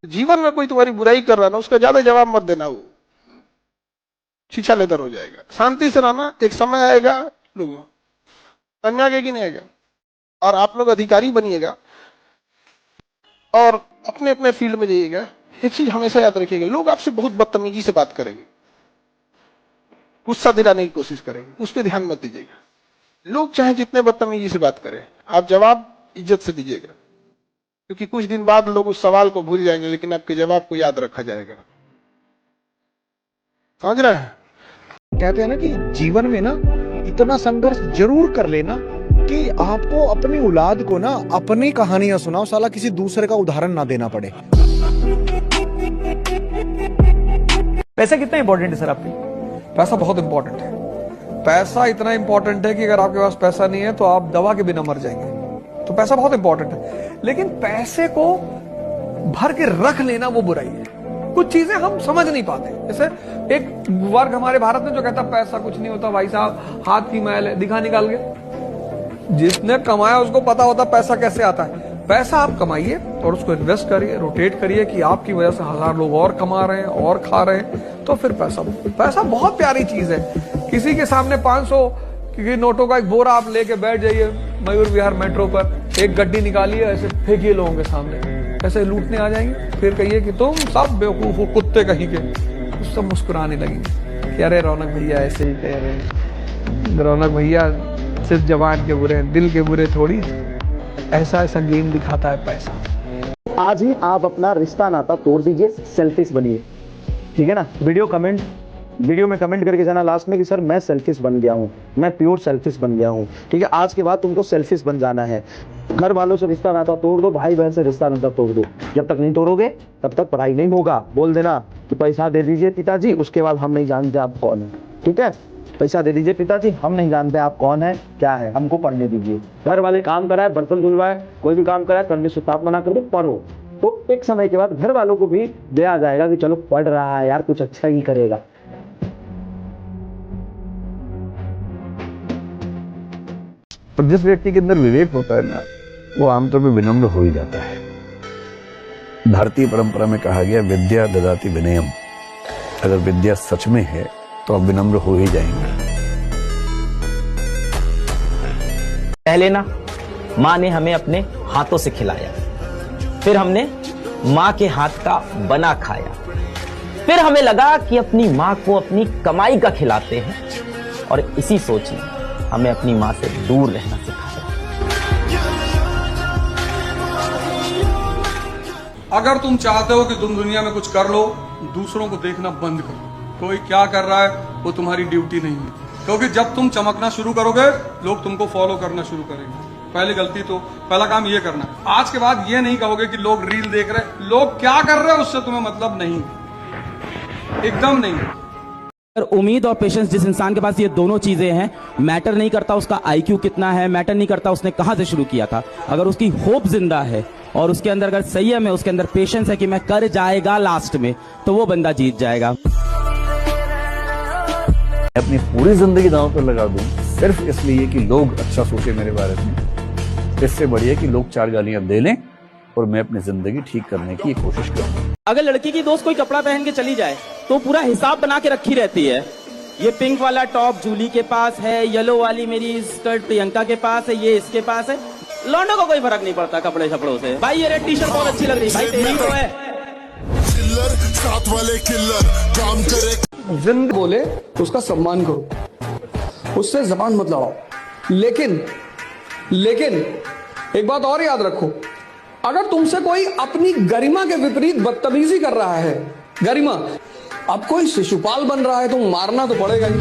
जीवन में कोई तुम्हारी बुराई कर रहा ना, उसका ज्यादा जवाब मत देना, वो छीछा लेदर हो जाएगा। शांति से रहना, एक समय आएगा लोग समझ आगे कि नहीं आएगा, और आप लोग अधिकारी बनिएगा और अपने अपने फील्ड में जाइएगा। एक चीज हमेशा याद रखिएगा, लोग आपसे बहुत बदतमीजी से बात करेंगे, गुस्सा दिलाने की कोशिश करेंगे, उस पर ध्यान मत दीजिएगा। लोग चाहे जितने बदतमीजी से बात करें, आप जवाब इज्जत से दीजिएगा, क्योंकि कुछ दिन बाद लोग उस सवाल को भूल जाएंगे, लेकिन आपके जवाब को याद रखा जाएगा। समझ रहे हैं? कहते हैं ना कि जीवन में ना इतना संघर्ष जरूर कर लेना कि आपको अपनी औलाद को ना अपनी कहानियां सुनाओ, साला किसी दूसरे का उदाहरण ना देना पड़े। पैसा कितना इंपॉर्टेंट है सर आपके? पैसा बहुत इंपॉर्टेंट है। पैसा इतना इंपॉर्टेंट है कि अगर आपके पास पैसा नहीं है तो आप दवा के बिना मर जाएंगे। तो पैसा बहुत इंपॉर्टेंट है, लेकिन पैसे को भर के रख लेना वो बुराई है। कुछ चीजें हम समझ नहीं पाते। जैसे एक वर्ग हमारे भारत में जो कहता पैसा कुछ नहीं होता भाई साहब, हाथ की मैल है, दिखा निकाल के। जिसने कमाया उसको पता होता पैसा कैसे आता है। पैसा आप कमाइए और उसको इन्वेस्ट करिए, रोटेट करिए कि आपकी वजह से 1000 लोग और कमा रहे हैं और खा रहे हैं, तो फिर पैसा बहुत प्यारी चीज है। किसी के सामने 500 की नोटों का एक बोरा आप लेके बैठ जाइए मयूर विहार मेट्रो पर, एक गड्डी निकालिए, ऐसे फेंकिए लोगों के सामने, ऐसे लूटने आ जाएंगे। फिर कहिए कि तुम सब बेवकूफ हो, कुत्ते कहीं के। सब मुस्कुराने लगेंगे कि अरे रौनक भैया ऐसे ही कह रहे हैं, रौनक भैया सिर्फ जवान के बुरे हैं, दिल के बुरे थोड़ी। ऐसा ऐसा गेम दिखाता है पैसा। आज ही आप अपना रिश्ता नाता तोड़ दीजिए, सेल्फिश बनिए, ठीक है ना। वीडियो में कमेंट करके जाना लास्ट में कि सर मैं सेल्फिश बन गया हूँ, मैं प्योर सेल्फिश बन गया हूँ, ठीक है। आज के बाद तुमको सेल्फिश बन जाना है। घर वालों से रिश्ता नाता तोड़ दो, भाई बहन से रिश्ता नाता तोड़ दो। जब तक नहीं तोड़ोगे तब तक पढ़ाई नहीं होगा। बोल देना कि पैसा दे दीजिए पिताजी, उसके बाद हम नहीं जानते आप कौन है, ठीक है। पैसा दे दीजिए पिताजी, हम नहीं जानते आप कौन है क्या है, हमको पढ़ने दीजिए। घर वाले काम कराए, बर्तन धुलवाए, कोई भी काम कराए, करने से ताप मना कर दो, पढ़ो। तो एक समय के बाद घर वालों को भी दिया जाएगा कि चलो पढ़ रहा है यार, कुछ अच्छा ही करेगा। पर जिस व्यक्ति के अंदर विवेक होता है ना, वो आमतौर पर विनम्र हो ही जाता है। भारतीय परंपरा में कहा गया विद्या ददाति विनयम। अगर विद्या सच में है तो आप विनम्र हो ही जाएंगे। पहले ना माँ ने हमें अपने हाथों से खिलाया, फिर हमने माँ के हाथ का बना खाया, फिर हमें लगा कि अपनी माँ को अपनी कमाई का खिलाते हैं, और इसी सोच ने हमें अपनी माँ से दूर रहना सिखाया। अगर तुम चाहते हो कि तुम दुनिया में कुछ कर लो, दूसरों को देखना बंद करो। कोई क्या कर रहा है वो तुम्हारी ड्यूटी नहीं है, क्योंकि जब तुम चमकना शुरू करोगे लोग तुमको फॉलो करना शुरू करेंगे। पहला काम ये करना है। आज के बाद ये नहीं कहोगे कि लोग रील देख रहे हैं, लोग क्या कर रहे हैं उससे तुम्हें मतलब नहीं, एकदम नहीं। उम्मीद और पेशेंस, जिस इंसान के पास ये दोनों चीजें हैं, मैटर नहीं करता उसका आईक्यू कितना है, मैटर नहीं करता उसने कहां से शुरू किया था। अगर उसकी होप जिंदा है और उसके अंदर अगर संयम है, उसके अंदर पेशेंस है कि मैं कर जाएगा लास्ट में, तो वो बंदा जीत जाएगा। अपनी पूरी जिंदगी दांव पर लगा दूं सिर्फ इसलिए कि लोग अच्छा सोचे मेरे बारे में, इससे बढ़िया कि लोग 4 गालियां दे लें और मैं अपनी जिंदगी ठीक करने की कोशिश करूं। अगर लड़की की दोस्त कोई कपड़ा पहन के चली जाए तो पूरा हिसाब बना के रखी रहती है। ये पिंक वाला टॉप जूली के पास है, येलो वाली मेरी स्कर्ट प्रियंका के पास है, ये इसके पास है। लौंडों को कोई फर्क नहीं पड़ता कपड़े छपड़ों से। भाई ये रेड टी-शर्ट बहुत अच्छी लग रही है, भाई तेरी तो है। किल्लर साथ वाले किल्लर काम करे। जिंदगी बोले तो उसका सम्मान करो, उससे जबान मत लड़ाओ। लेकिन एक बात और याद रखो, अगर तुमसे कोई अपनी गरिमा के विपरीत बदतमीजी कर रहा है, गरिमा, अब कोई शिशुपाल बन रहा है तो मारना तो पड़ेगा ही।